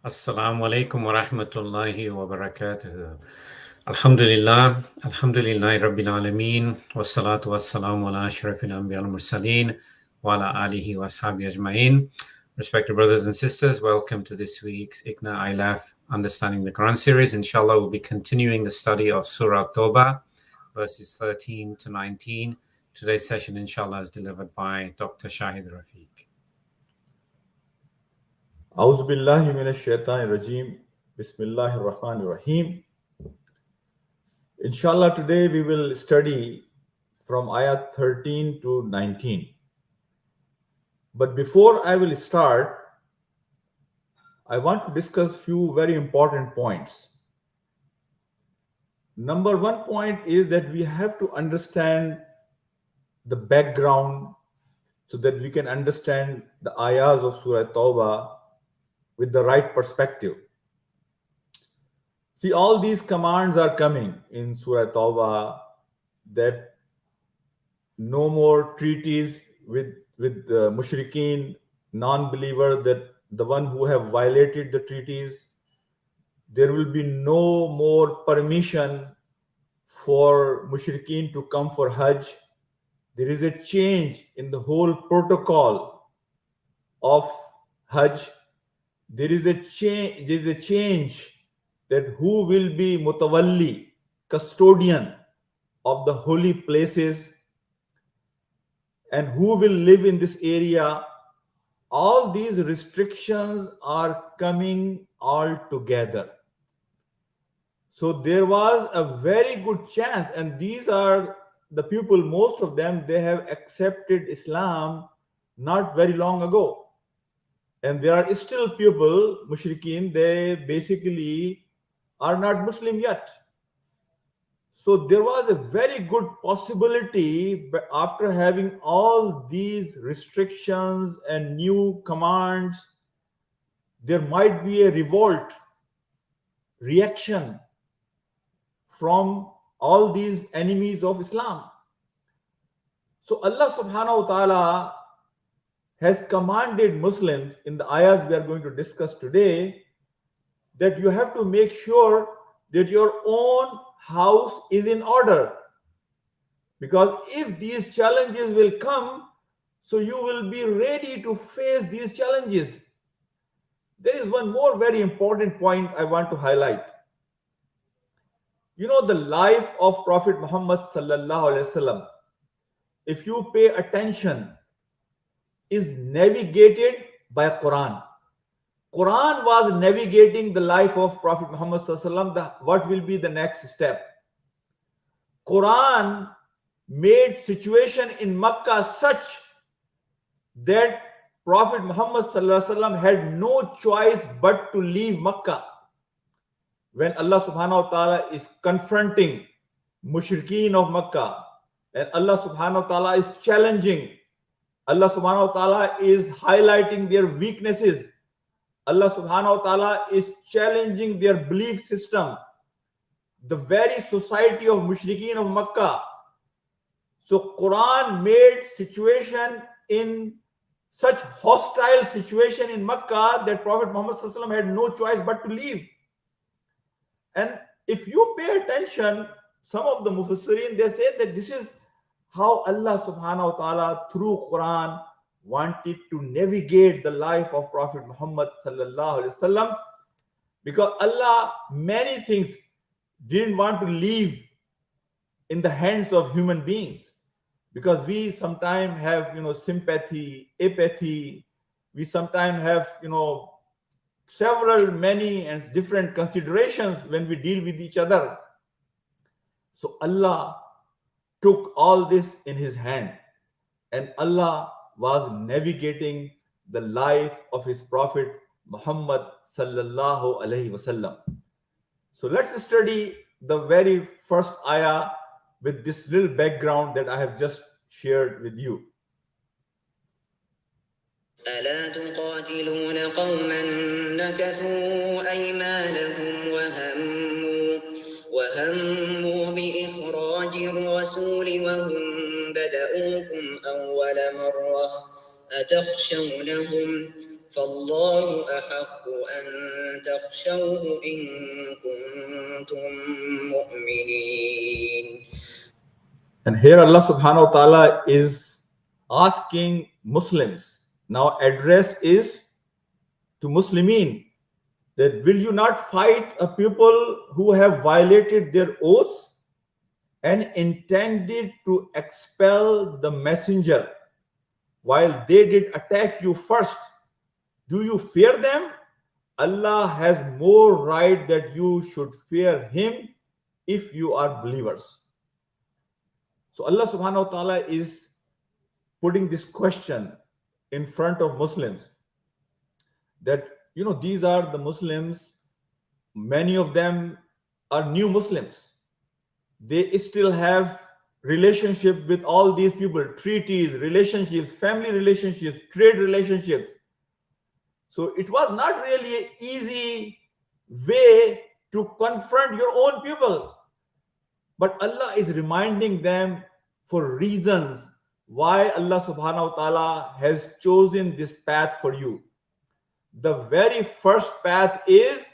Assalamu alaikum wa rahmatullahi wa barakatuh. Alhamdulillah, alhamdulillahi rabbil alameen, wassalatu wassalamu ala ashrafil anbiya wal mursaleen, wa ala alihi wa ashabihi ajma'in. Respected brothers and sisters, welcome to this week's icnatv Understanding the Quran series. Inshallah, we'll be continuing the study of Surah At-Taubah, verses 13 to 19. Today's session, inshallah, is delivered by Dr. Shahid Rafiq. A'udhu billahi minash shaitanir rajim. Bismillahir Rahmanir Rahim. Inshallah, today we will study from ayat 13 to 19. But before I will start, I want to discuss few very important points. Number one point is that we have to understand the background so that we can understand the ayahs of Surah At-Taubah with the right perspective. See, all these commands are coming in Surah At-Taubah that no more treaties with the mushrikeen, non-believer, that the one who have violated the treaties. There will be no more permission for mushrikeen to come for Hajj. There is a change in the whole protocol of Hajj. There is a change that who will be mutawalli, custodian of the holy places, and who will live in this area. All these restrictions are coming all together. So there was a very good chance, and these are the people, most of them, they have accepted Islam not very long ago. And there are still people, mushrikeen, they basically are not Muslim yet. So there was a very good possibility, but after having all these restrictions and new commands, there might be a revolt, reaction from all these enemies of Islam. So Allah subhanahu wa ta'ala has commanded Muslims in the ayahs we are going to discuss today that you have to make sure that your own house is in order. Because if these challenges will come, so you will be ready to face these challenges. There is one more very important point I want to highlight. You know, the life of Prophet Muhammad sallallahu alaihi wasallam, if you pay attention, is navigated by Quran. Quran was navigating the life of Prophet Muhammad sallallahu alaihi wasallam. What will be the next step? Quran made situation in Makkah such that Prophet Muhammad sallallahu alaihi wasallam had no choice but to leave Makkah. When Allah subhanahu wa ta'ala is confronting mushrikeen of Makkah, and Allah subhanahu wa ta'ala is challenging, Allah subhanahu wa ta'ala is highlighting their weaknesses, Allah subhanahu wa ta'ala is challenging their belief system, the very society of mushrikeen of Makkah. So Quran made situation in such hostile situation in Makkah that Prophet Muhammad sallallahu alaihi wasallam had no choice but to leave. And if you pay attention, some of the Mufassirin, they say that this is how Allah subhanahu wa ta'ala through Quran wanted to navigate the life of Prophet Muhammad sallallahu alaihi wasallam, because Allah many things didn't want to leave in the hands of human beings, because we sometimes have sympathy, apathy, we sometimes have several many and different considerations when we deal with each other. So Allah took all this in his hand, and Allah was navigating the life of his Prophet Muhammad sallallahu alaihi wasallam. So let's study the very first ayah with this little background that I have just shared with you. ألا تقاتلون قوما نكثوا أيمانهم وهموا بإخراج الرسول وهم بدؤوكم أول مرة أتخشونهم فالله أحق أن تخشوه إن كنتم مؤمنين. And here Allah subhanahu wa ta'ala is asking Muslims. Now address is to Muslimin, that will you not fight a people who have violated their oaths and intended to expel the messenger while they did attack you first? Do you fear them? Allah has more right that you should fear him if you are believers. So Allah subhanahu wa ta'ala is putting this question in front of Muslims, that these are the Muslims, many of them are new Muslims. They still have relationship with all these people, treaties, relationships, family relationships, trade relationships. So it was not really an easy way to confront your own people. But Allah is reminding them for reasons why Allah subhanahu wa ta'ala has chosen this path for you. The very first path is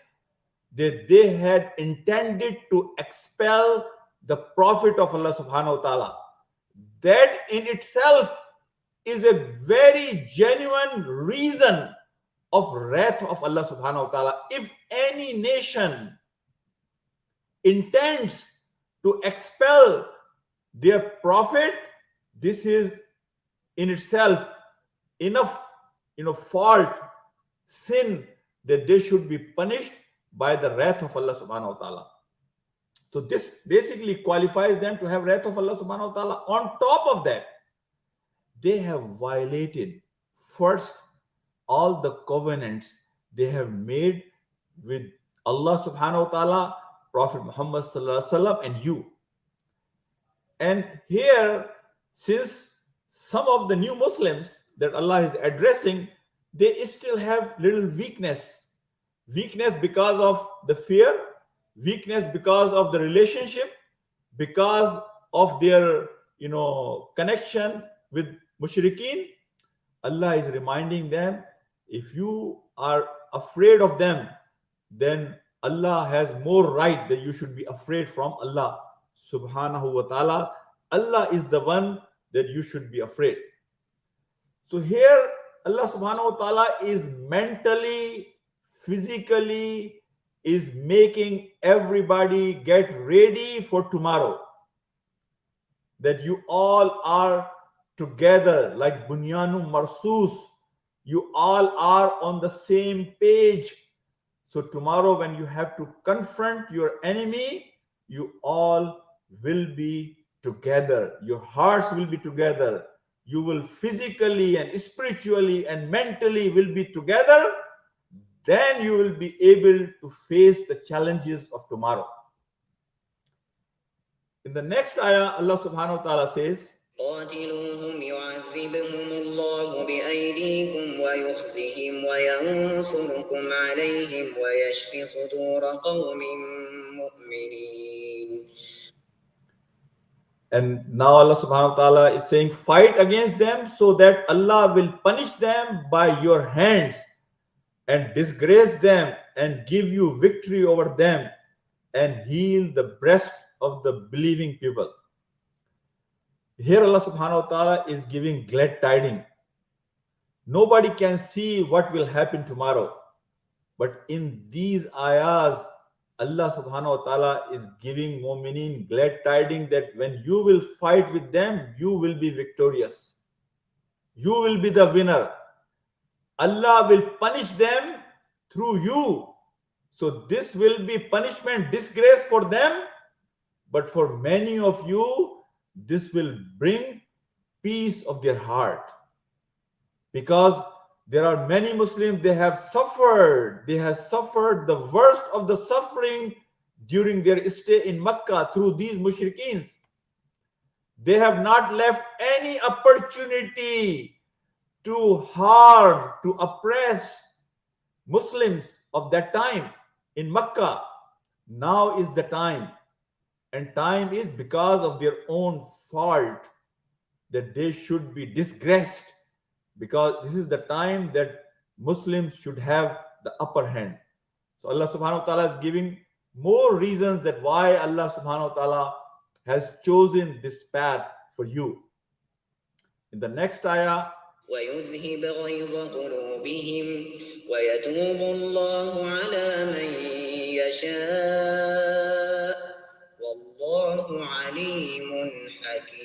that they had intended to expel the Prophet of Allah subhanahu wa ta'ala. That in itself is a very genuine reason of wrath of Allah subhanahu wa ta'ala. If any nation intends to expel their prophet, this is in itself enough fault, sin, that they should be punished by the wrath of Allah subhanahu wa ta'ala. So this basically qualifies them to have wrath of Allah subhanahu wa ta'ala. On top of that, they have violated first all the covenants they have made with Allah subhanahu wa ta'ala, Prophet Muhammad sallallahu alaihi wasallam, and you. And here, since some of the new Muslims that Allah is addressing, they still have little weakness because of the fear, weakness because of the relationship, because of their connection with mushrikeen. Allah is reminding them, if you are afraid of them, then Allah has more right that you should be afraid from Allah subhanahu wa ta'ala. Allah is the one that you should be afraid. So here Allah subhanahu wa ta'ala is mentally, physically is making everybody get ready for tomorrow, that you all are together like bunyanu marsus. You all are on the same page. So tomorrow when you have to confront your enemy, you all will be together. Your hearts will be together. You will physically and spiritually and mentally will be together. Then you will be able to face the challenges of tomorrow. In the next ayah, Allah subhanahu wa ta'ala says, قاتلوهم يعذبهم الله بأيديكم ويخزهم وينصركم عليهم ويشف صدور قوم مؤمنين. and now Allah subhanahu wa ta'ala is saying, fight against them so that Allah will punish them by your hands and disgrace them and give you victory over them and heal the breast of the believing people. Here Allah subhanahu wa ta'ala is giving glad tidings. Nobody can see what will happen tomorrow. But in these ayahs, Allah subhanahu wa ta'ala is giving mu'minin glad tidings that when you will fight with them, you will be victorious. You will be the winner. Allah will punish them through you. So this will be punishment, disgrace for them. But for many of you, this will bring peace of their heart. Because there are many Muslims, they have suffered the worst of the suffering during their stay in Makkah through these mushrikeens. They have not left any opportunity to harm, to oppress Muslims of that time in Makkah. Now is the time. And time is because of their own fault that they should be disgraced. Because this is the time that Muslims should have the upper hand. So Allah subhanahu wa ta'ala is giving more reasons that why Allah subhanahu wa ta'ala has chosen this path for you. In the next ayah, ويذهب غيظ قلوبهم ويتوب الله على من يشاء والله عليم حكيم.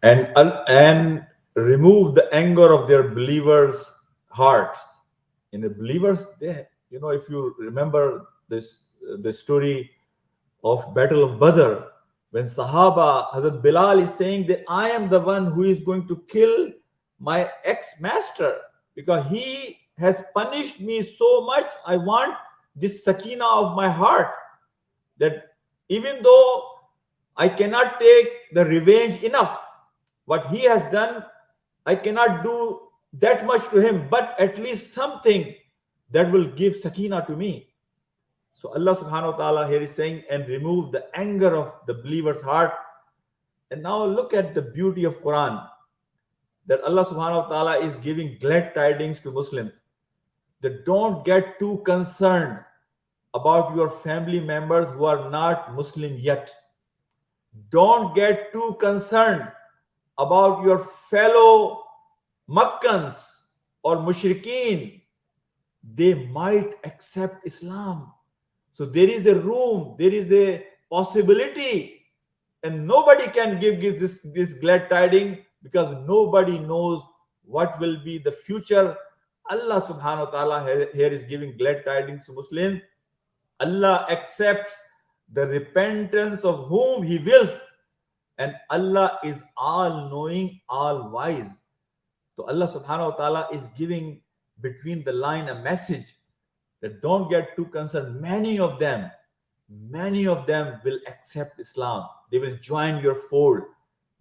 and remove the anger of their believers' hearts. In the believers, if you remember this, the story of Battle of Badr, when Sahaba, Hazrat Bilal is saying that I am the one who is going to kill my ex-master because he has punished me so much. I want this sakina of my heart, that even though I cannot take the revenge enough, what he has done, I cannot do that much to him, but at least something that will give sakina to me. So Allah subhanahu wa ta'ala here is saying, and remove the anger of the believer's heart. And now look at the beauty of Quran, that Allah subhanahu wa ta'ala is giving glad tidings to Muslims, that don't get too concerned about your family members who are not Muslim yet. Don't get too concerned about your fellow Makkans or Mushrikeen. They might accept Islam. So there is a room, there is a possibility, and nobody can give this glad tidings because nobody knows what will be the future. Allah subhanahu wa ta'ala here is giving glad tidings to Muslims. Allah accepts the repentance of whom He wills, and Allah is all knowing, all wise. So Allah subhanahu wa ta'ala is giving between the line a message that don't get too concerned. Many of them will accept Islam. They will join your fold.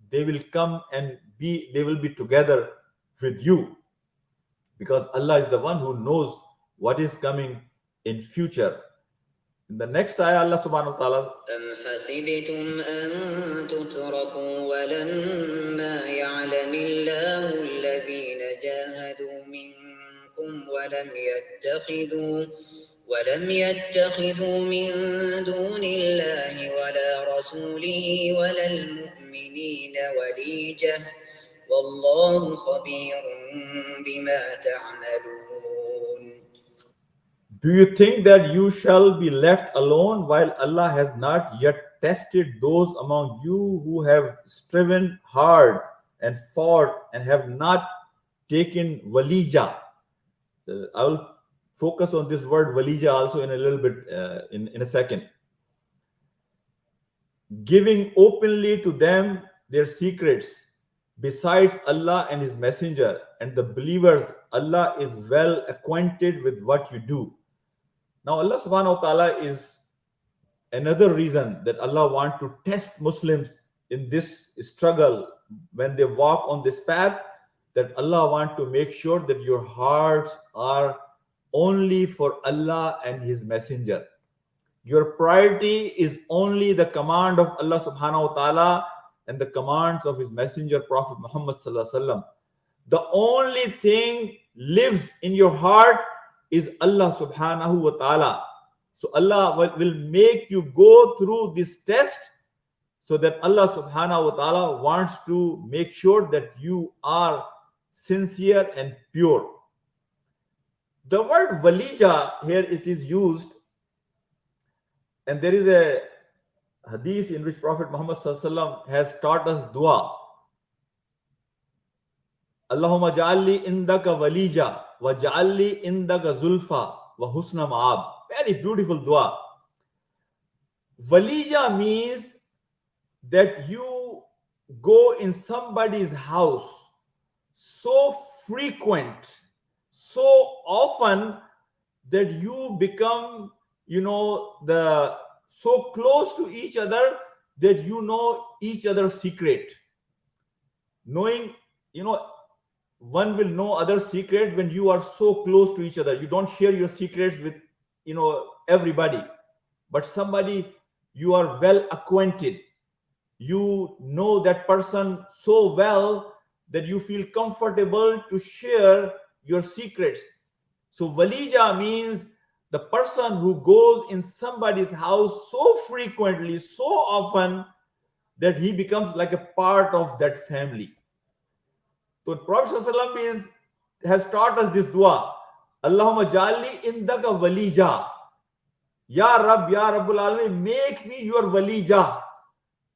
They will come and they will be together with you, because Allah is the one who knows what is coming in future. In the next ayah, Allah subhanahu wa ta'ala, أم حسبتم أن تتركوا ولما يعلم الله الذين جاهدوا منكم ولم يتخذوا من دون الله ولا رسوله ولا المؤمنين وليجة والله خبير بما تعملون. do you think that you shall be left alone while Allah has not yet tested those among you who have striven hard and fought and have not taken walija? I will focus on this word walija also in a little bit in a second. Giving openly to them their secrets besides Allah and His Messenger and the believers. Allah is well acquainted with what you do. Now Allah subhanahu wa ta'ala is another reason that Allah wants to test Muslims in this struggle when they walk on this path, that Allah wants to make sure that your hearts are only for Allah and His Messenger. Your priority is only the command of Allah subhanahu wa ta'ala and the commands of His Messenger, Prophet Muhammad sallallahu alaihi wasallam. The only thing lives in your heart is Allah subhanahu wa ta'ala. So Allah will make you go through this test, so that Allah subhanahu wa ta'ala wants to make sure that you are sincere and pure. The word walija here, it is used, and there is a hadith in which Prophet Muhammad sallallahu alaihi wasallam has taught us dua. Allahumma ja'alli indaka walija wa ja'alli indaka zulfa wa husna ma'ab. Very beautiful dua. Walija means that you go in somebody's house so frequent, so often, that you become, so close to each other that you know each other's secret. Knowing, one will know other secret when you are so close to each other. You don't share your secrets with, everybody, but somebody you are well acquainted. You know that person so well that you feel comfortable to share your secrets. So walija means the person who goes in somebody's house so frequently, so often, that he becomes like a part of that family. So Prophet ﷺ has taught us this dua. Allahumma jali indaka walija. Ya Rab, Ya Rabbul Alamin, make me your walija.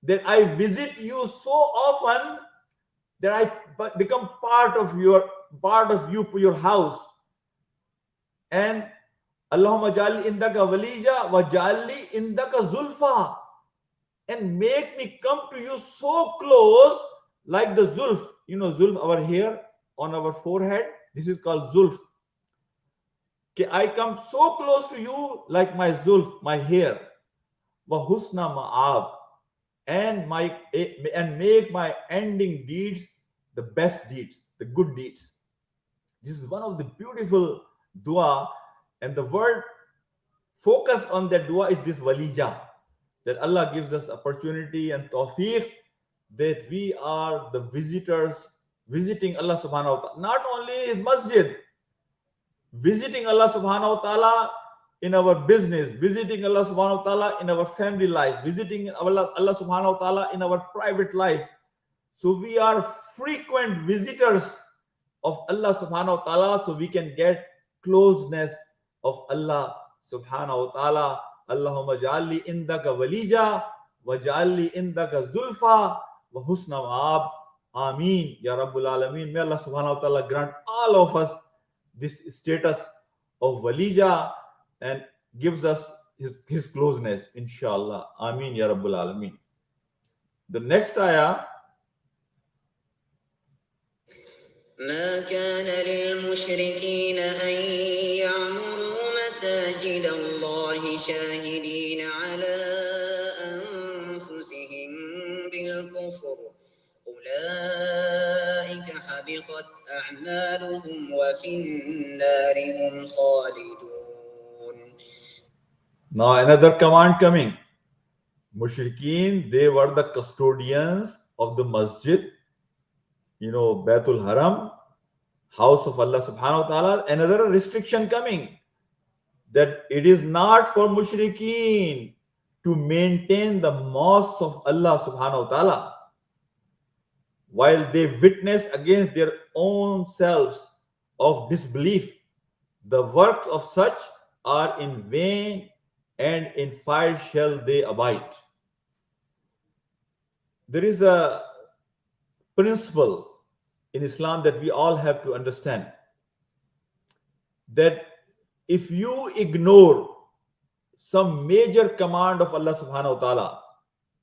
That I visit you so often that I become part of you, your house. And Allahumma jali indaka walija wa jali indaka zulfa. And make me come to you so close like the zulf. You know, zulf, our hair on our forehead. This is called zulf. Okay, I come so close to you like my zulf, my hair. Wa husna ma'ab. And make my ending deeds the best deeds, the good deeds. This is one of the beautiful dua, and the word focus on that dua is this walija, that Allah gives us opportunity and tawfiq that we are the visitors visiting Allah subhanahu wa ta'ala, not only in his masjid, visiting Allah subhanahu wa ta'ala in our business, visiting Allah subhanahu wa ta'ala in our family life, visiting Allah subhanahu wa ta'ala in our private life. So we are frequent visitors of Allah subhanahu wa ta'ala, so we can get closeness of Allah subhanahu wa ta'ala. Allahumma ja'alli indaka walija wa ja'alli indaka zulfa wa husna ma'ab. Ameen ya Rabbul Alameen. May Allah subhanahu wa ta'ala grant all of us this status of walija and gives us his closeness, inshallah. Ameen ya Rabbul Alameen. The next ayah. ما كان للمشركين أن يعمروا مساجد الله شاهدين على أنفسهم بالكفر أولئك حبطت أعمالهم وفي النار هم خالدون. Now another command coming. Mushrikeen, they were the custodians of the masjid, you know, Baitul Haram, house of Allah subhanahu wa ta'ala. Another restriction coming, that it is not for mushrikeen to maintain the mosques of Allah subhanahu wa ta'ala while they witness against their own selves of disbelief. The works of such are in vain, and in fire shall they abide. There is a principle in Islam that we all have to understand, that if you ignore some major command of Allah subhanahu wa ta'ala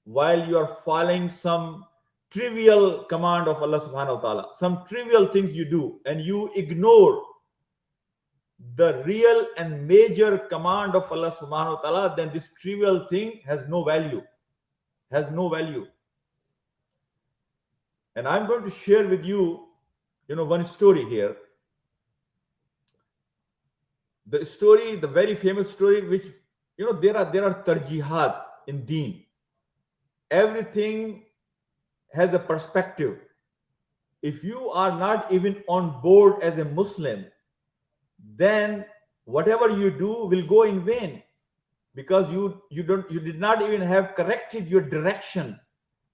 while you are following some trivial command of Allah subhanahu wa ta'ala, some trivial things you do, and you ignore the real and major command of Allah subhanahu wa ta'ala, then this trivial thing has no value. And I'm going to share with you, one story here. The story, the very famous story, which, there are tarjihat in deen. Everything has a perspective. If you are not even on board as a Muslim, then whatever you do will go in vain, because you did not even have corrected your direction,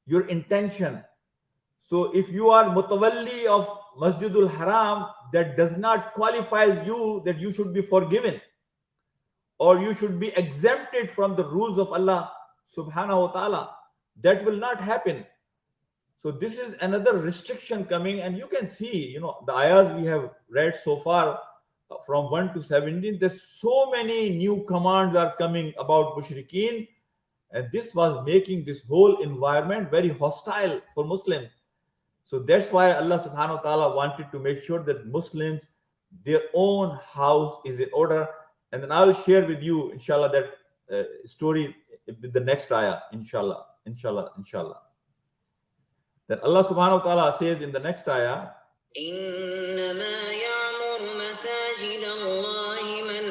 your intention. So if you are mutawalli of Masjidul Haram, that does not qualify you that you should be forgiven or you should be exempted from the rules of Allah subhanahu wa ta'ala. That will not happen. So this is another restriction coming, and you can see, the ayahs we have read so far from 1 to 17, there's so many new commands are coming about mushrikeen, and this was making this whole environment very hostile for Muslims. So that's why Allah subhanahu wa ta'ala wanted to make sure that Muslims, their own house is in order. And then I will share with you, inshallah, that story with the next ayah, inshallah. Then Allah subhanahu wa ta'ala says in the next ayah, إنما يعمر مساجد الله من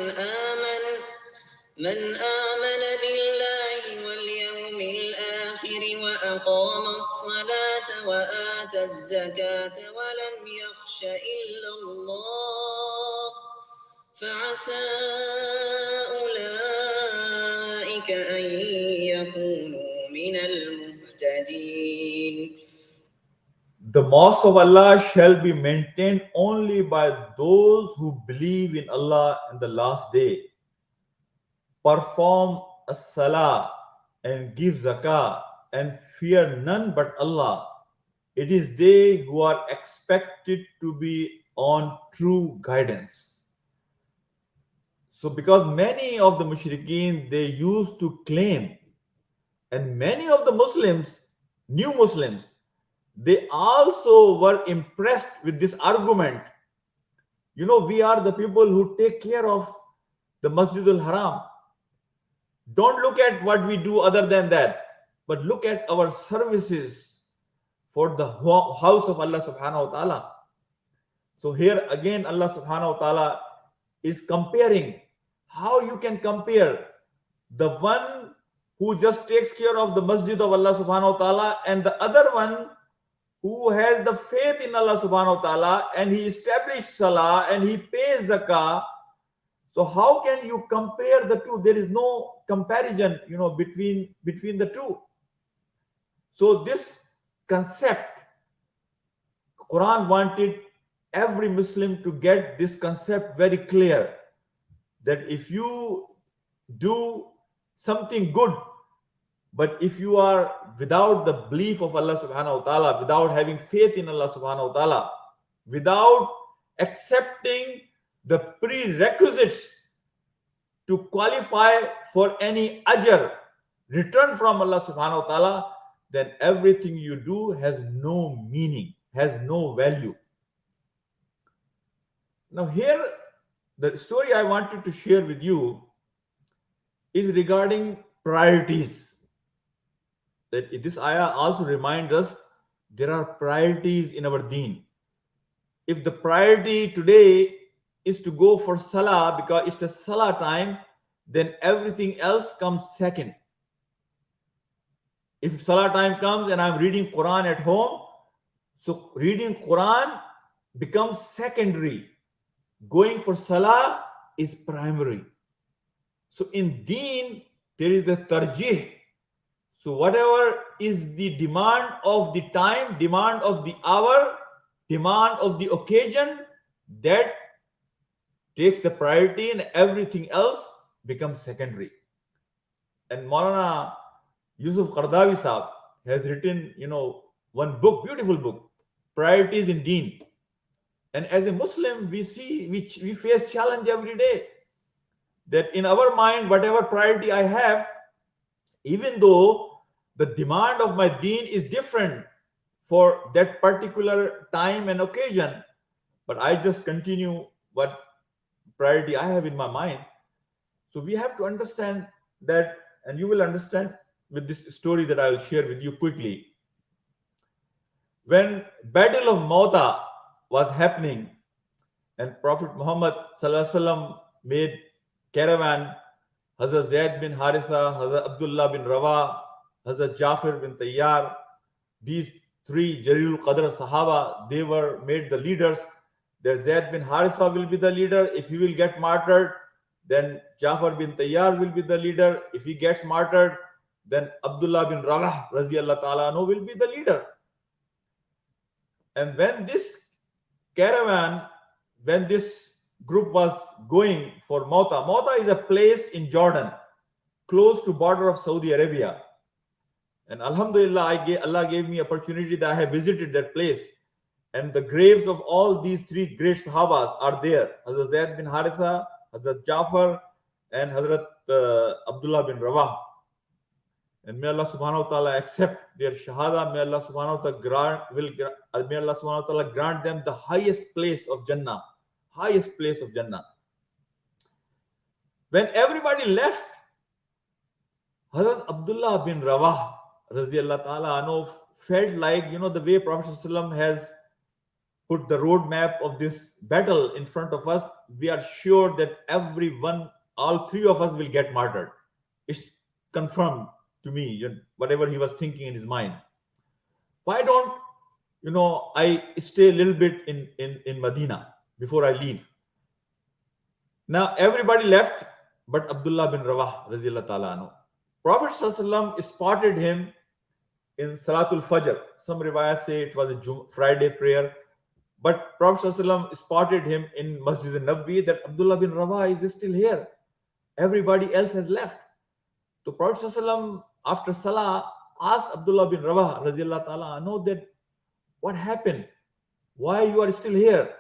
آمن بالله واليوم الآخر وأقام الصلاة وآتى الزكاة ولم يخش إلا الله فعسى أولئك أن يكونوا من المهتدين. The mosque of Allah shall be maintained only by those who believe in Allah and the last day, perform a salah and give zakah, and fear none but Allah. It is they who are expected to be on true guidance. So because many of the mushrikeen, they used to claim, and many of the Muslims, new Muslims, they also were impressed with this argument. You know, we are the people who take care of the Masjid al-Haram. Don't look at what we do other than that, but look at our services for the house of Allah subhanahu wa ta'ala. So here again, Allah subhanahu wa ta'ala is comparing. How you can compare the one who just takes care of the masjid of Allah subhanahu wa ta'ala and the other one who has the faith in Allah subhanahu wa ta'ala and he established salah and he pays zakah. So how can you compare the two? There is no comparison, between the two. So this concept, Quran wanted every Muslim to get this concept very clear, that if you do something good, but if you are without the belief of Allah subhanahu wa ta'ala, without having faith in Allah subhanahu wa ta'ala, without accepting the prerequisites to qualify for any ajr, return from Allah subhanahu wa ta'ala, then everything you do has no meaning, has no value. Now here, the story I wanted to share with you is regarding priorities. That this ayah also reminds us there are priorities in our deen. If the priority today is to go for salah because it's a salah time, then everything else comes second. If salah time comes and I'm reading Quran at home, so reading Quran becomes secondary. Going for salah is primary. So in deen, there is a tarjih. So whatever is the demand of the time, demand of the hour, demand of the occasion, that takes the priority and everything else becomes secondary. And Maulana Yusuf Qardawi Sahab has written, one book, beautiful book, Priorities in Deen. And as a Muslim, we face challenge every day. That in our mind, whatever priority I have, even though the demand of my deen is different for that particular time and occasion, but I just continue what priority I have in my mind. So we have to understand that, and you will understand with this story that I will share with you quickly. When Battle of Mauta was happening and Prophet Muhammad sallallahu alaihi wasallam made caravan, Hazrat Zaid bin Haritha, Hazrat Abdullah bin Rawah, Hazrat Jafar bin Tayyar, these three Jalilul Qadr Sahaba, they were made the leaders. That Zaid bin Haritha will be the leader. If he will get martyred, then Jafar bin Tayyar will be the leader. If he gets martyred, then Abdullah bin Rawah Raziyallahu Ta'ala anhu will be the leader. And when this caravan, when this group was going for Mauta, Mauta is a place in Jordan, close to border of Saudi Arabia. And Alhamdulillah, Allah gave me opportunity that I have visited that place. And the graves of all these three great Sahabas are there. Hazrat Zaid bin Haritha, Hazrat Jafar, and Hazrat Abdullah bin Rawah. And may Allah subhanahu wa ta'ala accept their shahada. May Allah subhanahu wa ta'ala grant them the highest place of Jannah. Highest place of Jannah. When everybody left, Hazrat Abdullah bin Rawah Raziyallahu Ta'ala anhu felt like, the way Prophet ﷺ has put the roadmap of this battle in front of us, we are sure that all three of us will get martyred. It's confirmed. to me, whatever he was thinking in his mind. Why don't I stay a little bit in Medina before I leave? Now everybody left, but Abdullah bin Rawah radiallahu ta'ala anhu. Prophet ﷺ spotted him in Salatul Fajr. Some riwayat say it was a Friday prayer, but Prophet ﷺ spotted him in Masjid al-Nabawi that Abdullah bin Rawah is still here. Everybody else has left. So Prophet ﷺ after Salah asked Abdullah bin Rawah radiallahu ta'ala anhu that what happened? Why you are still here?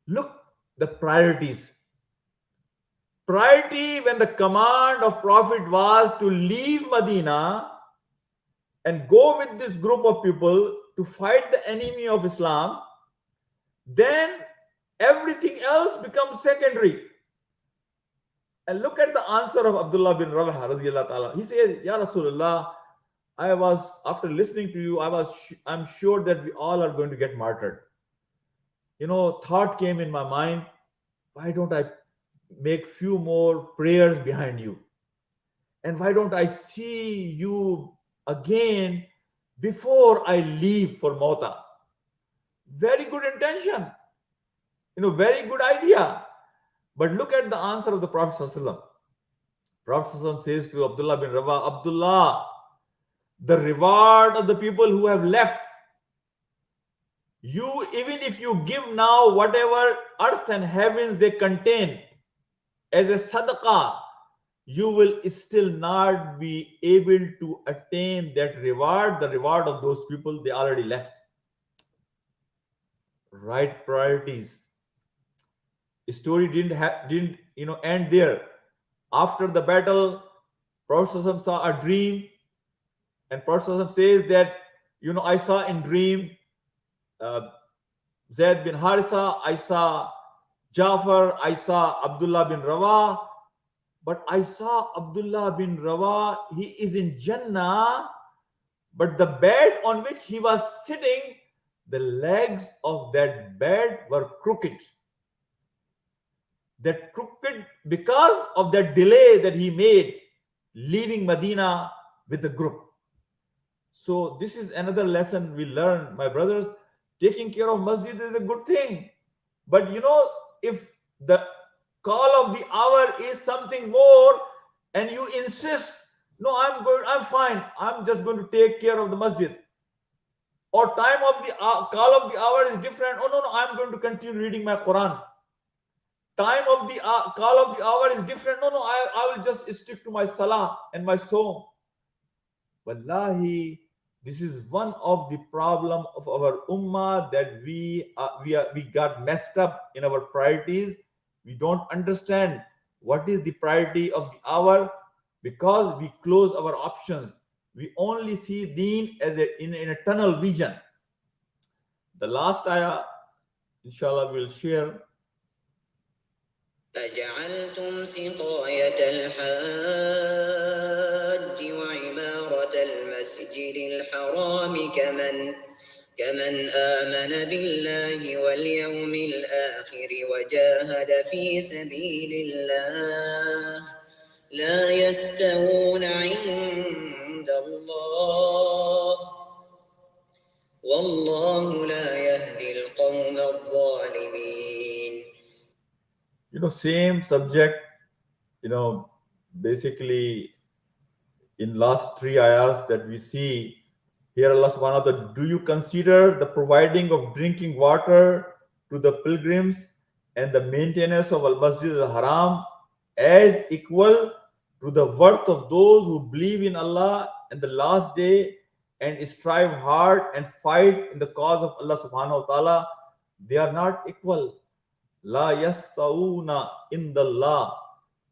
Look, the priorities. Priority when the command of Prophet was to leave Medina and go with this group of people to fight the enemy of Islam, then everything else becomes secondary. And look at the answer of Abdullah bin Rawah radiallahu ta'ala. He says, Ya Rasulullah, after listening to you, I'm sure that we all are going to get martyred. Thought came in my mind, why don't I make few more prayers behind you? And why don't I see you again before I leave for Mauta? Very good intention. Very good idea. But look at the answer of the Prophet ﷺ. Prophet ﷺ says to Abdullah bin Rawah, Abdullah, the reward of the people who have left, even if you give now whatever earth and heavens they contain as a sadaqah, you will still not be able to attain that reward, the reward of those people they already left. Right priorities. The story didn't end there. After the battle, Prophet ﷺ saw a dream, and Prophet ﷺ says that I saw in dream Zaid bin Harisa, I saw Jafar, I saw Abdullah bin Rawah, but I saw Abdullah bin Rawah, he is in Jannah, but the bed on which he was sitting, the legs of that bed were crooked. That crooked because of that delay that he made leaving Medina with the group. So this is another lesson we learn, my brothers. Taking care of masjid is a good thing. But if the call of the hour is something more and you insist, no, I'm fine, I'm just going to take care of the masjid. Or time of the call of the hour is different. Oh no, I'm going to continue reading my Quran. Time of the call of the hour is different. No, I will just stick to my salah and my sawm. Wallahi, this is one of the problem of our ummah, that we got messed up in our priorities. We don't understand what is the priority of the hour because we close our options. We only see deen as in a tunnel vision. The last ayah, inshallah, we'll share. أجعلتم سقاية الحاج وعمارة المسجد الحرام كمن آمن بالله واليوم الآخر وجاهد في سبيل الله لا يستوون عند الله والله لا يهدي القوم الظالمين. Same subject, basically in last 3 ayahs that we see here, Allah subhanahu wa ta'ala, do you consider the providing of drinking water to the pilgrims and the maintenance of Al-Masjid al-Haram as equal to the worth of those who believe in Allah and the last day and strive hard and fight in the cause of Allah subhanahu wa ta'ala? They are not equal. La yastawuna indallah.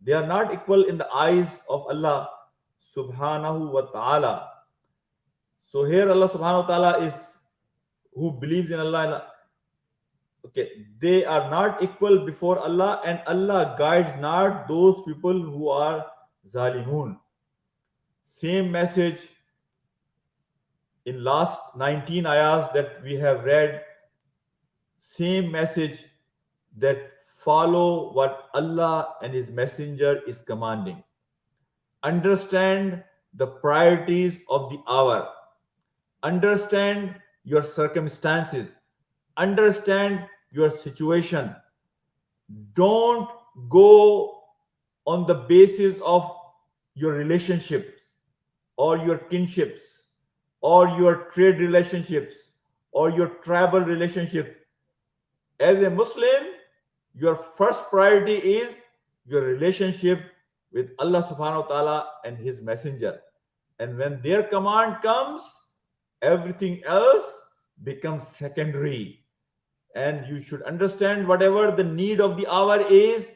They are not equal in the eyes of Allah subhanahu wa ta'ala. So here Allah subhanahu wa ta'ala is who believes in Allah. Okay, they are not equal before Allah, and Allah guides not those people who are zalimun. Same message in last 19 ayahs that we have read. Same message, that follow what Allah and His Messenger is commanding. Understand the priorities of the hour. Understand your circumstances. Understand your situation. Don't go on the basis of your relationships or your kinships or your trade relationships or your tribal relationship. As a Muslim, your first priority is your relationship with Allah subhanahu wa ta'ala and His Messenger. And when their command comes, everything else becomes secondary. And you should understand whatever the need of the hour is,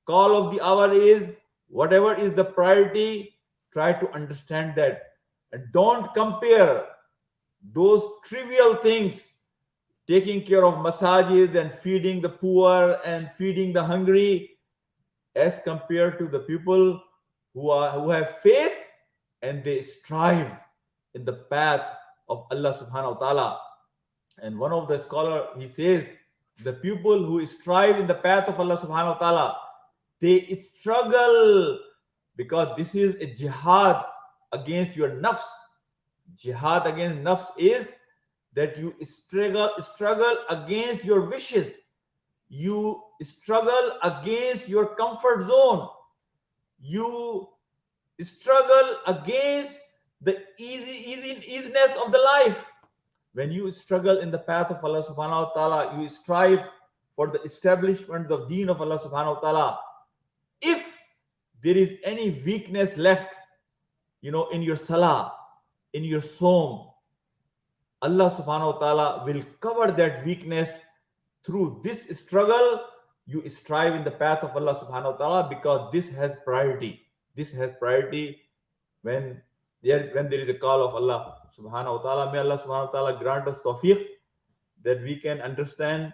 call of the hour is, whatever is the priority, try to understand that. And don't compare those trivial things, taking care of masajid and feeding the poor and feeding the hungry, as compared to the people who have faith and they strive in the path of Allah subhanahu wa ta'ala. And one of the scholar, he says, the people who strive in the path of Allah subhanahu wa ta'ala, they struggle because this is a jihad against your nafs. Jihad against nafs is that you struggle against your wishes. You struggle against your comfort zone. You struggle against the easiness of the life. When you struggle in the path of Allah subhanahu wa ta'ala, you strive for the establishment of deen of Allah subhanahu wa ta'ala. If there is any weakness left, in your salah, in your sawm, Allah subhanahu wa ta'ala will cover that weakness through this struggle. You strive in the path of Allah subhanahu wa ta'ala because this has priority. This has priority when there is a call of Allah subhanahu wa ta'ala. May Allah subhanahu wa ta'ala grant us tawfiq that we can understand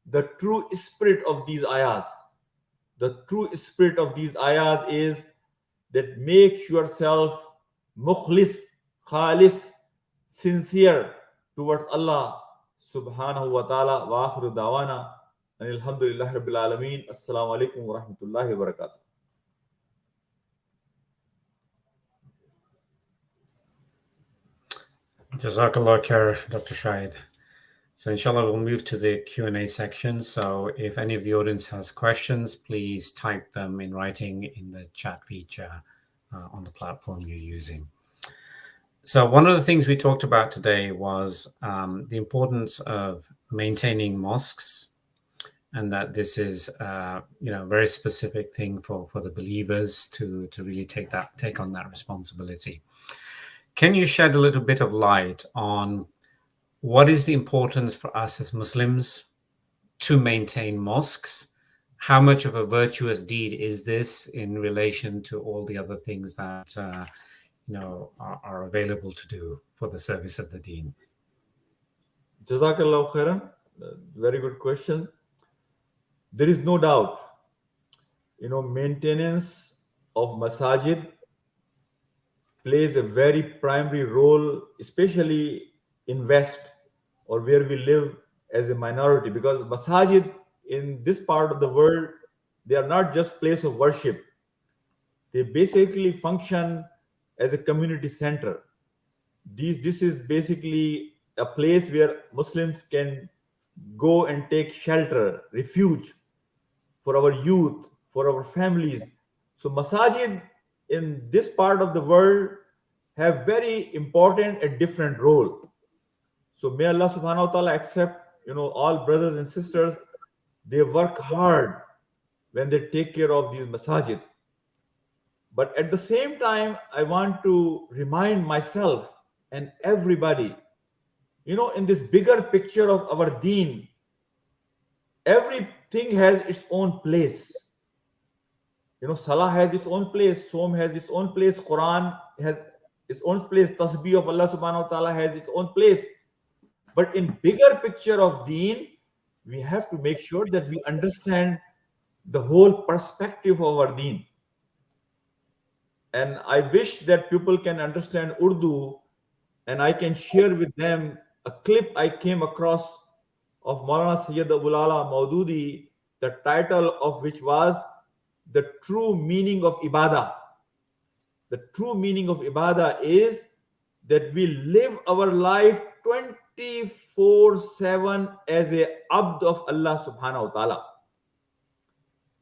the true spirit of these ayahs. The true spirit of these ayahs is that make yourself mukhlis, khalis, sincere towards Allah subhanahu wa ta'ala. Wa akhiru dawana alhamdulillahi rabbil alameen. Assalamu alaikum wa rahmatullahi wa barakatuh. Jazakallah khair, Dr. Shahid. So inshallah, we'll move to the Q&A section. So if any of the audience has questions, please type them in writing in the chat feature on the platform you're using. So one of the things we talked about today was the importance of maintaining mosques, and that this is a very specific thing for the believers to really take on that responsibility. Can you shed a little bit of light on what is the importance for us as Muslims to maintain mosques? How much of a virtuous deed is this in relation to all the other things that are available to do for the service of the deen? Jazakallah khairan. Very good question. There is no doubt, maintenance of masajid plays a very primary role, especially in West or where we live as a minority, because masajid in this part of the world, they are not just place of worship. They basically function as a community center. This is basically a place where Muslims can go and take shelter, refuge for our youth, for our families. So masajid in this part of the world have very important and different role. So may Allah subhanahu wa ta'ala accept, all brothers and sisters, they work hard when they take care of these masajid. But at the same time, I want to remind myself and everybody, in this bigger picture of our deen, everything has its own place. Salah has its own place, Som has its own place, Quran has its own place, Tasbih of Allah subhanahu wa ta'ala has its own place. But in bigger picture of deen, we have to make sure that we understand the whole perspective of our deen. And I wish that people can understand Urdu, and I can share with them a clip I came across of Maulana Sayyid Abul Ala Maududi, the title of which was The True Meaning of Ibadah. the true meaning of ibadah is that we live our life 24/7 as a abd of Allah subhanahu wa ta'ala.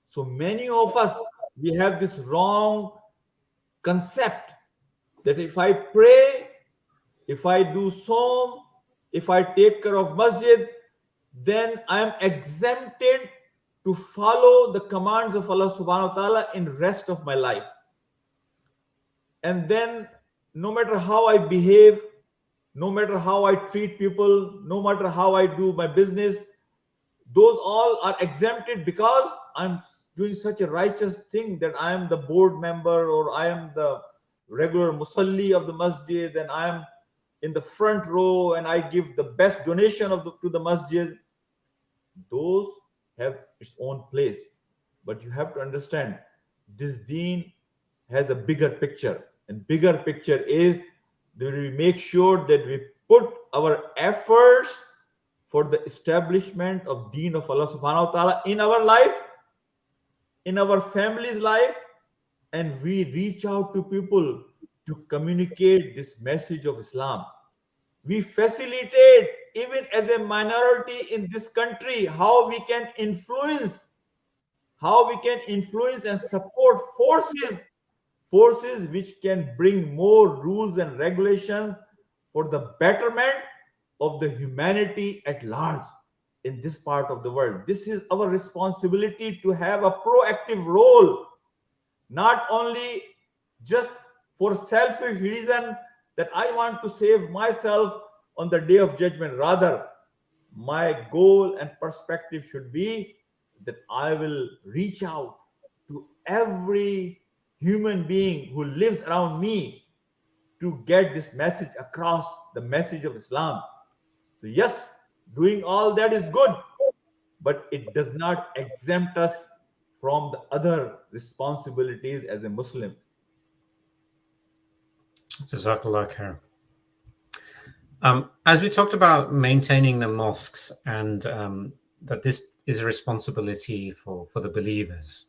So many of us, we have this wrong concept that if I pray, if I do som, if I take care of masjid, then I am exempted to follow the commands of Allah subhanahu wa ta'ala in rest of my life. And then no matter how I behave, no matter how I treat people, no matter how I do my business, those all are exempted because I'm doing such a righteous thing that I am the board member or I am the regular musalli of the masjid and I am in the front row and I give the best donation to the masjid. Those have its own place. But you have to understand this deen has a bigger picture. And bigger picture is that we make sure that we put our efforts for the establishment of deen of Allah subhanahu wa ta'ala in our life, in our family's life, and we reach out to people to communicate this message of Islam. We facilitate, even as a minority in this country, how we can influence and support forces which can bring more rules and regulations for the betterment of the humanity at large in this part of the world. This is our responsibility to have a proactive role, not only just for selfish reason that I want to save myself on the day of judgment. Rather, my goal and perspective should be that I will reach out to every human being who lives around me to get this message across, the message of Islam. So yes, doing all that is good, but it does not exempt us from the other responsibilities as a Muslim. Jazakallah khair. As we talked about maintaining the mosques and that this is a responsibility for the believers,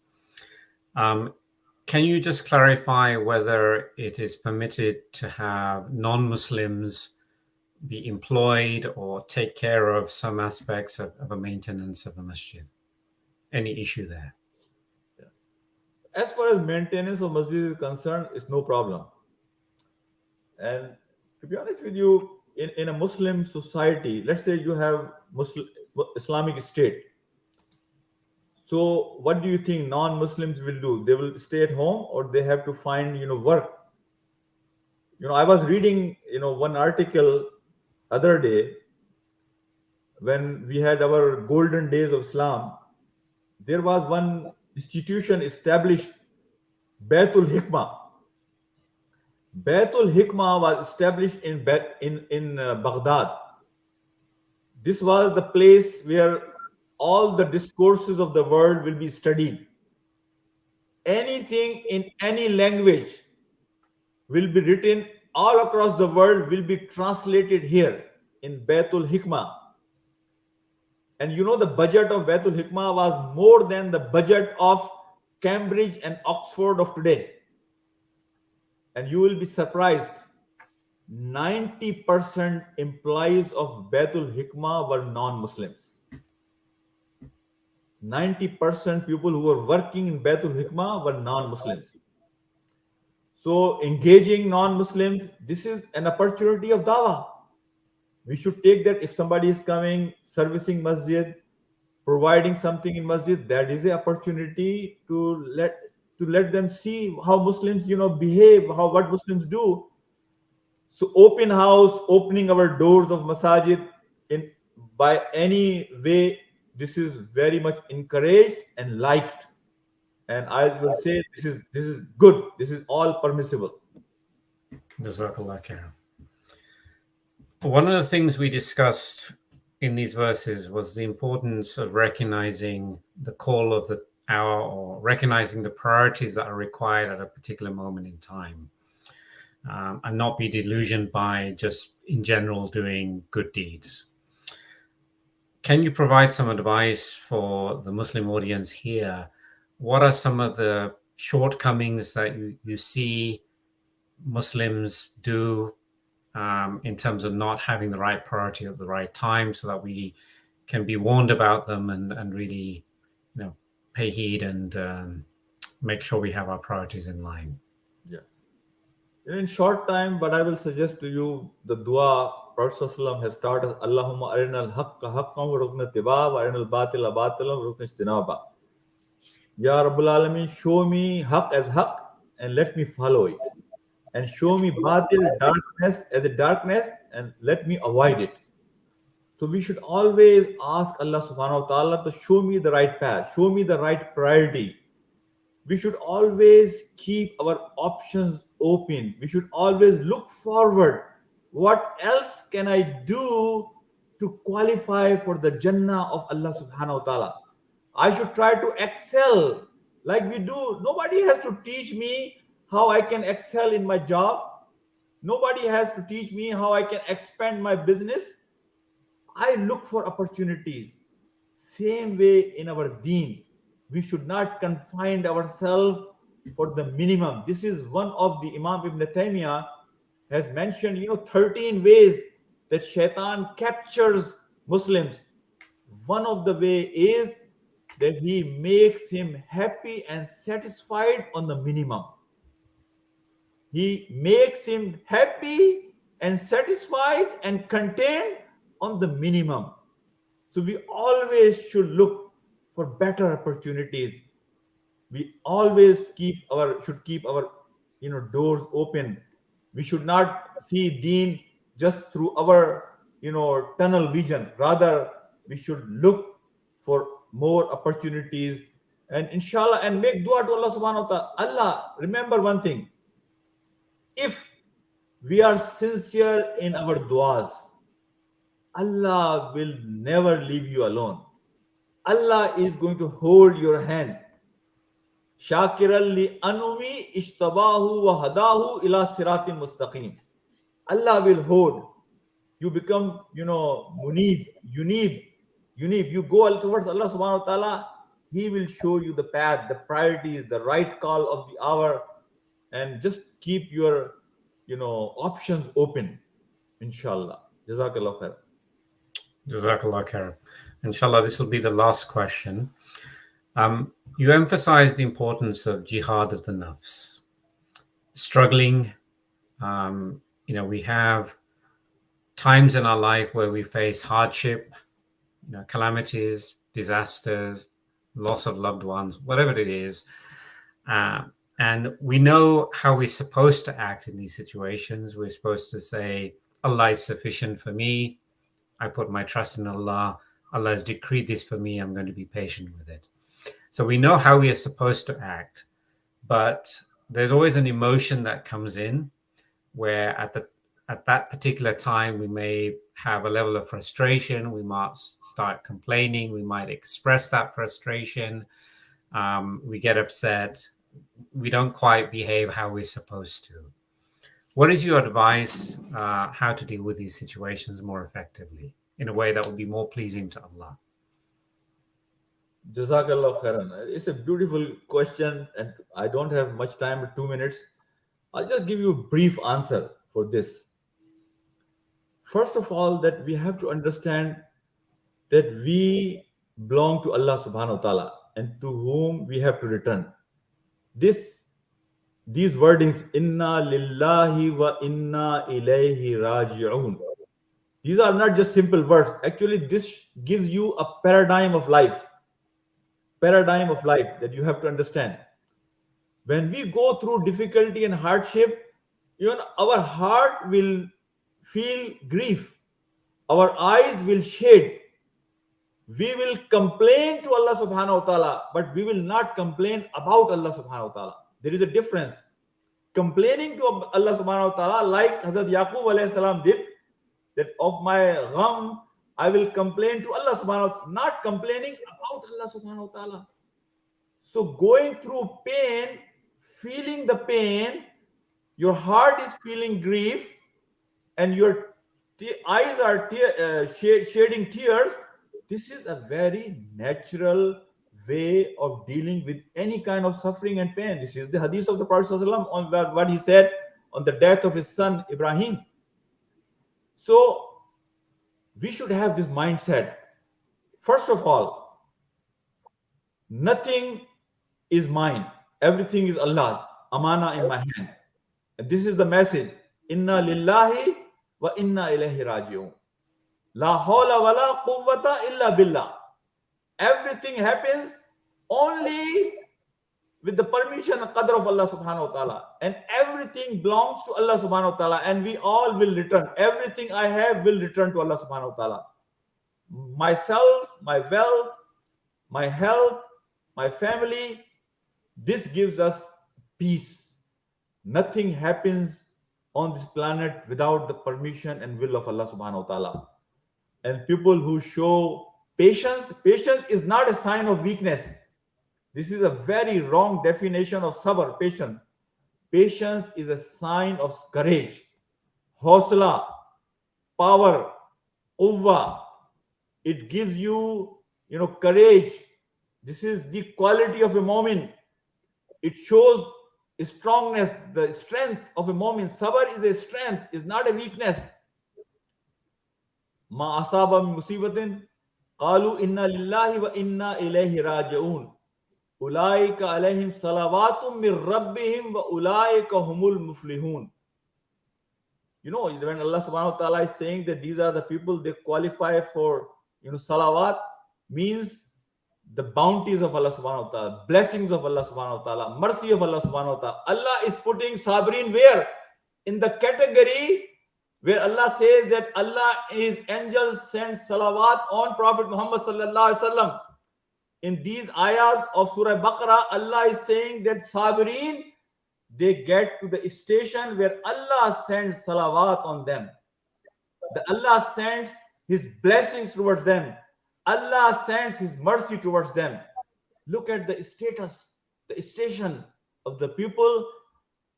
can you just clarify whether it is permitted to have non-Muslims be employed or take care of some aspects of a maintenance of the masjid? Any issue there? As far as maintenance of masjid is concerned, it's no problem. And to be honest with you, in a Muslim society, let's say you have Islamic State. So what do you think non-Muslims will do? They will stay at home or they have to find, work? I was reading, one article other day when we had our golden days of Islam. There was one institution established, Baitul Hikmah. Baitul Hikmah was established in Baghdad. This was the place where all the discourses of the world will be studied. Anything in any language will be written all across the world, will be translated here in Baitul Hikmah. And the budget of Baitul Hikmah was more than the budget of Cambridge and Oxford of today. And you will be surprised, 90% employees of Baitul Hikmah were non-Muslims. 90% people who were working in Baitul Hikmah were non-Muslims. So engaging non-Muslims, this is an opportunity of dawah. We should take that. If somebody is coming, servicing masjid, providing something in masjid, that is an opportunity to let them see how Muslims, behave, what Muslims do. So open house, opening our doors of masajid by any way, this is very much encouraged and liked. And I will say this is good. This is all permissible. Jazakallah khair. One of the things we discussed in these verses was the importance of recognizing the call of the hour or recognizing the priorities that are required at a particular moment in time, and not be delusioned by just in general doing good deeds. Can you provide some advice for the Muslim audience here? What are some of the shortcomings that you see Muslims do in terms of not having the right priority at the right time, so that we can be warned about them and really, pay heed and make sure we have our priorities in line. Yeah. In short time, but I will suggest to you the dua Prophet ﷺ has taught us, Allahumma arinal haqqa haqqan wa rukna tibaa wa arinal batila batilan wa rukna istinaba. Ya Rabbul Alameen, show me haqq as haqq and let me follow it. And show me batil, darkness as a darkness, and let me avoid it. So we should always ask Allah subhanahu wa ta'ala to show me the right path, show me the right priority. We should always keep our options open. We should always look forward. What else can I do to qualify for the Jannah of Allah subhanahu wa ta'ala? I should try to excel like we do. Nobody has to teach me how I can excel in my job. Nobody has to teach me how I can expand my business. I look for opportunities. Same way in our deen. We should not confine ourselves for the minimum. This is one of the Imam Ibn Taymiyyah has mentioned, 13 ways that shaitan captures Muslims. One of the way is that he makes him happy and satisfied on the minimum. He makes him happy and satisfied and content on the minimum. So we always should look for better opportunities. We always should keep our doors open. We should not see deen just through our tunnel vision. Rather, we should look for more opportunities and inshallah and make dua to Allah subhanahu wa ta'ala. Allah, remember one thing. If we are sincere in our duas, Allah will never leave you alone. Allah is going to hold your hand. Shakiran li anumi ishtabahu wa hadahu ila siratin mustaqim. Allah will hold. You become, munib, unib. You go towards Allah subhanahu wa ta'ala. He will show you the path, the priorities, the right call of the hour, and just keep your, options open. Inshallah. Jazakallah khair. Jazakallah khair. Inshallah, this will be the last question. You emphasize the importance of jihad of the nafs. Struggling, we have times in our life where we face hardship, calamities, disasters, loss of loved ones, whatever it is. And we know how we're supposed to act in these situations. We're supposed to say, Allah is sufficient for me. I put my trust in Allah. Allah has decreed this for me. I'm going to be patient with it. So we know how we are supposed to act, but there's always an emotion that comes in where at that particular time, we may have a level of frustration. We might start complaining. We might express that frustration. We get upset. We don't quite behave how we're supposed to. What is your advice how to deal with these situations more effectively in a way that will be more pleasing to Allah? Jazakallah khairan. It's a beautiful question, and I don't have much time, 2 minutes. I'll just give you a brief answer for this. First of all, that we have to understand that we belong to Allah subhanahu wa ta'ala and to whom we have to return. These wordings, inna lillahi wa inna ilayhi raji'un. These are not just simple words. Actually, this gives you a paradigm of life that you have to understand. When we go through difficulty and hardship, our heart will feel grief. Our eyes will shed. We will complain to Allah subhanahu wa ta'ala, but we will not complain about Allah subhanahu wa ta'ala. There is a difference. Complaining to Allah subhanahu wa ta'ala, like Hazrat Yaqub alayhi salam did, that of my gham, I will complain to Allah subhanahu wa ta'ala, not complaining about Allah subhanahu wa ta'ala. So going through pain, feeling the pain, your heart is feeling grief, and your eyes are shedding tears. This is a very natural way of dealing with any kind of suffering and pain. This is the hadith of the Prophet ﷺ on what he said, on the death of his son Ibrahim. So we should have this mindset. First of all, nothing is mine. Everything is Allah's. Amana in my hand. And this is the message. Inna lillahi wa inna ilayhi raji'un. La hawla wa la quwwata illa billah. Everything happens only with the permission and qadr of Allah subhanahu wa ta'ala. And everything belongs to Allah subhanahu wa ta'ala. And we all will return. Everything I have will return to Allah subhanahu wa ta'ala. Myself, my wealth, my health, my family, this gives us peace. Nothing happens on this planet without the permission and will of Allah subhanahu wa ta'ala. And people who show patience is not a sign of weakness. This is a very wrong definition of sabr, patience. Patience is a sign of courage, hawsala, power, quwwa. It gives you, courage. This is the quality of a mu'min. It shows strongness, the strength of a mu'min. Sabr is a strength, is not a weakness. Ma asaba min musibatin qalu inna lillahi wa inna ilayhi raji'un. Ulaika alayhim salawatum min rabbihim wa ulaika humul muflihun. When Allah subhanahu wa ta'ala is saying that these are the people, they qualify for salawat, means the bounties of Allah subhanahu wa ta'ala, blessings of Allah subhanahu wa ta'ala, mercy of Allah subhanahu wa ta'ala. Allah is putting Sabirin where? In the category where Allah says that Allah, His angels send salawat on Prophet Muhammad sallallahu alaihi wasallam. In these ayahs of Surah Baqarah, Allah is saying that Sabirin, they get to the station where Allah sends salawat on them. Allah sends His blessings towards them. Allah sends His mercy towards them. Look at the status, the station of the people.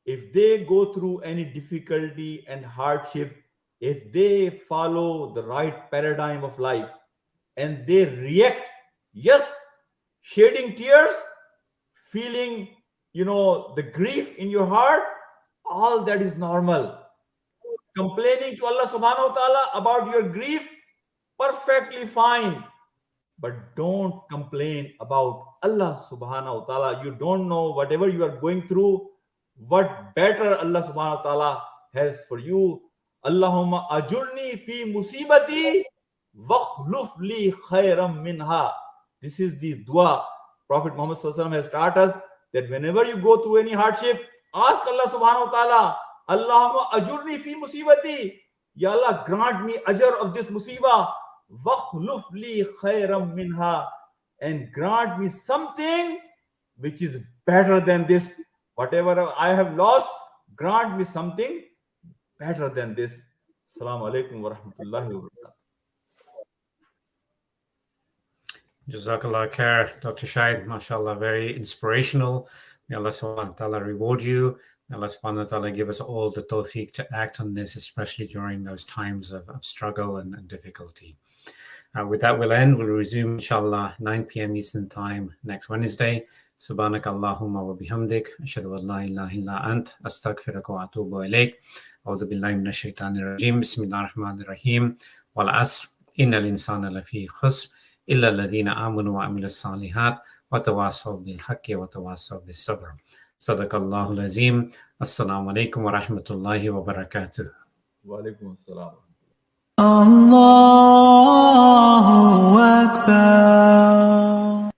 If they go through any difficulty and hardship, if they follow the right paradigm of life and they react, yes, shedding tears, feeling, the grief in your heart, all that is normal. Complaining to Allah subhanahu wa ta'ala about your grief, perfectly fine. But don't complain about Allah subhanahu wa ta'ala. You don't know whatever you are going through, what better Allah subhanahu wa ta'ala has for you. Allahumma ajurni fi musibati wakhluf li khayram minha. This is the dua Prophet Muhammad sallallahu alaihi wasallam has taught us, that whenever you go through any hardship, ask Allah subhanahu wa ta'ala, Allahumma ajurni fi musibati. Ya Allah, grant me ajr of this musibah. Wakhluf li khayram minha. And grant me something which is better than this. Whatever I have lost, grant me something better than this. Assalamu alaikum wa rahmatullahi wa barakatuh. Jazakallah khair, Dr. Shahid, mashallah, very inspirational. May Allah subhanahu wa ta'ala reward you. May Allah subhanahu wa ta'ala give us all the tawfiq to act on this, especially during those times of struggle and difficulty. With that, we'll end. We'll resume, inshallah, 9 p.m. Eastern Time next Wednesday. Subhanak Allahumma wa bihamdik. Ashhadu an la ilaha illa ant. Astaghfiruka wa atubu ilayk. A'udhu billahi minash shaitanir rajim. Bismillahir rahmanir rahim. Wal asr. Innal insana lafi khusr. إلا الذين آمنوا وعملوا الصالحات وتواصوا بالحق وتواصوا بالصبر. صدق الله العظيم. السلام عليكم ورحمة الله وبركاته. وعليكم السلام. الله أكبر.